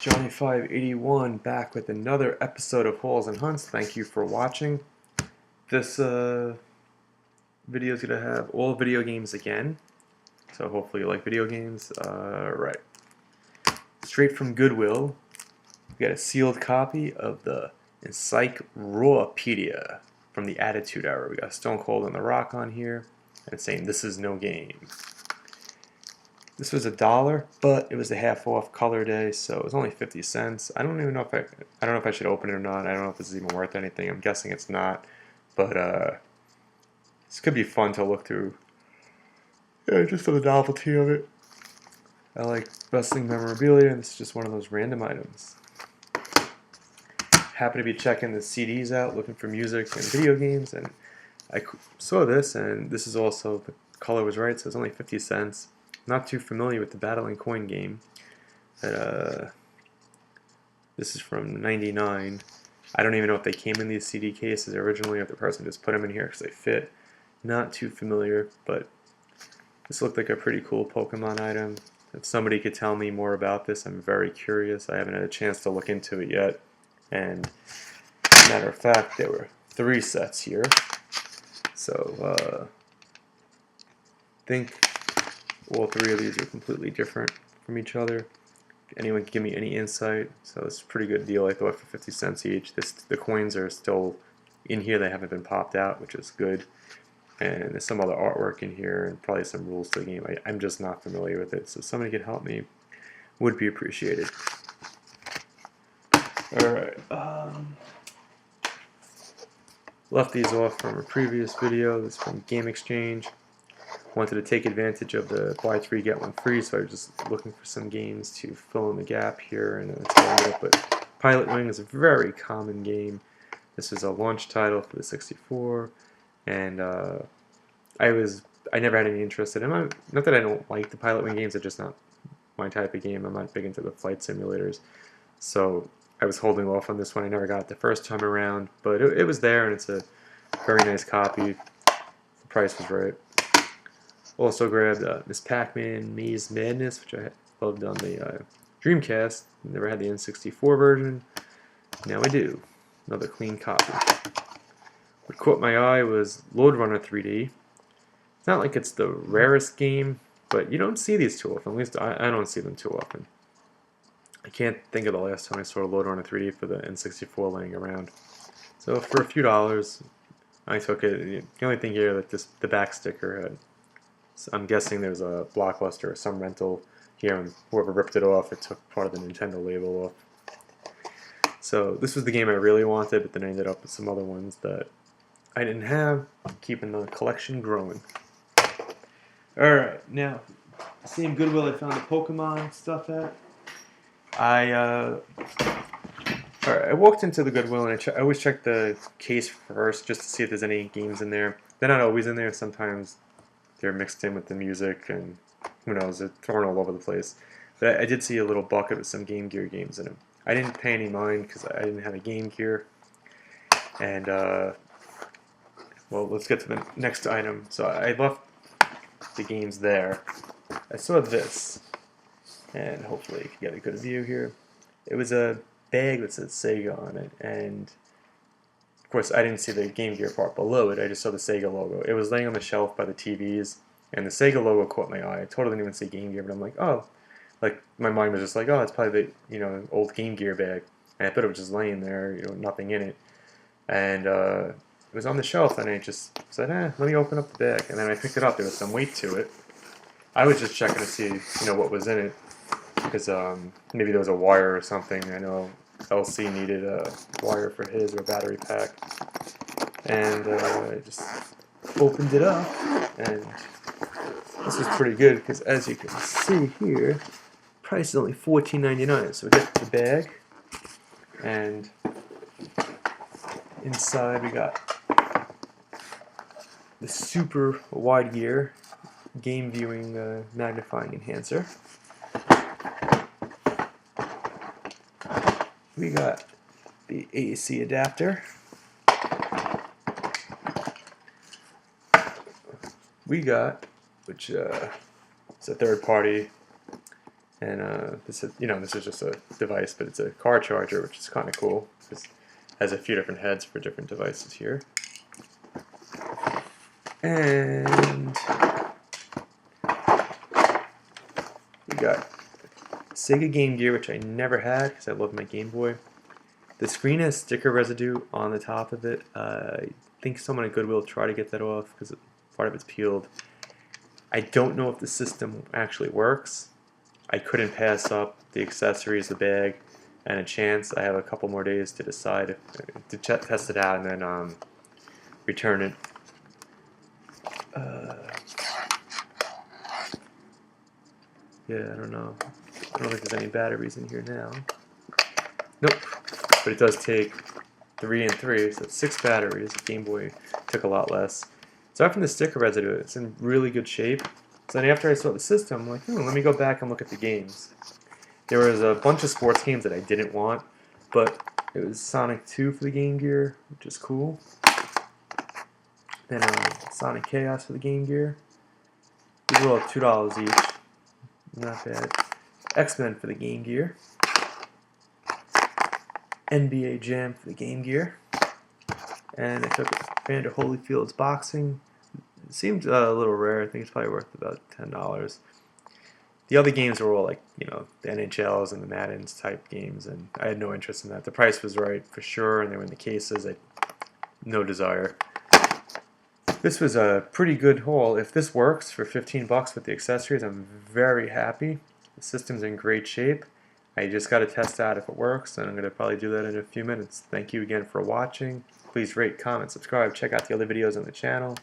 Johnny581 back with another episode of Hauls and Hunts. Thank you for watching. This video is going to have all video games again, so hopefully you like video games. Right. Straight from Goodwill, we got a sealed copy of the Encyclopedia from the Attitude Era. We got Stone Cold and The Rock on here, and it's saying this is no game. This was $1, but it was a half off color day, so it was only 50 cents. I don't even know if I don't know if I should open it or not. I don't know if this is even worth anything. I'm guessing it's not, but this could be fun to look through. Yeah, just for the novelty of it. I like wrestling memorabilia, and this is just one of those random items. Happen to be checking the CDs out, looking for music and video games, and I saw this, and this is also, the color was right, so it's only 50 cents. Not too familiar with the Battle and Coin game. But, this is from '99. I don't even know if they came in these CD cases originally, or if the person just put them in here because they fit. Not too familiar, but this looked like a pretty cool Pokemon item. If somebody could tell me more about this, I'm very curious. I haven't had a chance to look into it yet. And, matter of fact, there were 3 sets here. So, I think all 3 of these are completely different from each other. Anyone can give me any insight? So it's a pretty good deal, I thought, for 50 cents each. The coins are still in here. They haven't been popped out, which is good. And there's some other artwork in here and probably some rules to the game. I'm just not familiar with it, so if somebody could help me, would be appreciated. Alright. Left these off from a previous video. This is from Game Exchange. Wanted to take advantage of the buy 3 get 1 free, so I was just looking for some games to fill in the gap here and tell you. But Pilot Wing is a very common game. This is a launch title for the 64, and I never had any interest in it. Not that I don't like the Pilot Wing games, it's just not my type of game. I'm not big into the flight simulators, so I was holding off on this one. I never got it the first time around, but it was there, and it's a very nice copy. The price was right. Also grabbed Miss Pac-Man Maze Madness, which I loved on the Dreamcast. Never had the N64 version. Now I do. Another clean copy. What caught my eye was Lode Runner 3D. It's not like it's the rarest game, but you don't see these too often. At least I don't see them too often. I can't think of the last time I saw Lode Runner 3D for the N64 laying around. So for a few dollars, I took it. The only thing here that the back sticker had. So I'm guessing there's a Blockbuster or some rental here, and whoever ripped it off, it took part of the Nintendo label off. So this was the game I really wanted, but then I ended up with some other ones that I didn't have, keeping the collection growing. Alright, now, same Goodwill I found the Pokemon stuff at. Alright, I walked into the Goodwill, and I always check the case first just to see if there's any games in there. They're not always in there. Sometimes they're mixed in with the music, and who knows, they're thrown all over the place. But I did see a little bucket with some Game Gear games in it. I didn't pay any mind because I didn't have a Game Gear. And, well, let's get to the next item. So I left the games there. I saw this, and hopefully you can get a good view here. It was a bag that said Sega on it, and of course, I didn't see the Game Gear part below it. I just saw the Sega logo. It was laying on the shelf by the TVs, and the Sega logo caught my eye. I totally didn't even see Game Gear, but I'm like, oh, like my mind was just like, oh, it's probably the old Game Gear bag, and I thought it was just laying there, nothing in it, and it was on the shelf, and I just said, let me open up the bag, and then I picked it up. There was some weight to it. I was just checking to see, what was in it, because maybe there was a wire or something. I know LC needed a wire for his or a battery pack, and I just opened it up, and this was pretty good because, as you can see here, price is only $14.99. So we get the bag, and inside we got the super wide gear game viewing magnifying enhancer. We got the AC adapter. We got, which is a third party, And this is just a device, but it's a car charger, which is kind of cool. It has a few different heads for different devices here. And we got Sega Game Gear, which I never had because I love my Game Boy. The screen has sticker residue on the top of it. I think someone at Goodwill tried to get that off because part of it's peeled. I don't know if the system actually works. I couldn't pass up the accessories, the bag, and a chance. I have a couple more days to decide to test it out and then return it. Yeah, I don't know. I don't think there's any batteries in here now. Nope. But it does take 3 and 3, so 6 batteries. The Game Boy took a lot less. Aside from the sticker residue, it's in really good shape. So then after I saw the system, I'm like, let me go back and look at the games. There was a bunch of sports games that I didn't want, but it was Sonic 2 for the Game Gear, which is cool. Then Sonic Chaos for the Game Gear. These were all $2 each. Not bad. X-Men for the Game Gear. NBA Jam for the Game Gear. And I took Evander Holyfield's Boxing. It seemed a little rare. I think it's probably worth about $10. The other games were all like, the NHLs and the Maddens type games, and I had no interest in that. The price was right for sure, and they were in the cases. I had no desire. This was a pretty good haul. If this works for $15 with the accessories, I'm very happy. The system's in great shape. I just got to test out if it works, and I'm going to probably do that in a few minutes. Thank you again for watching. Please rate, comment, subscribe, check out the other videos on the channel.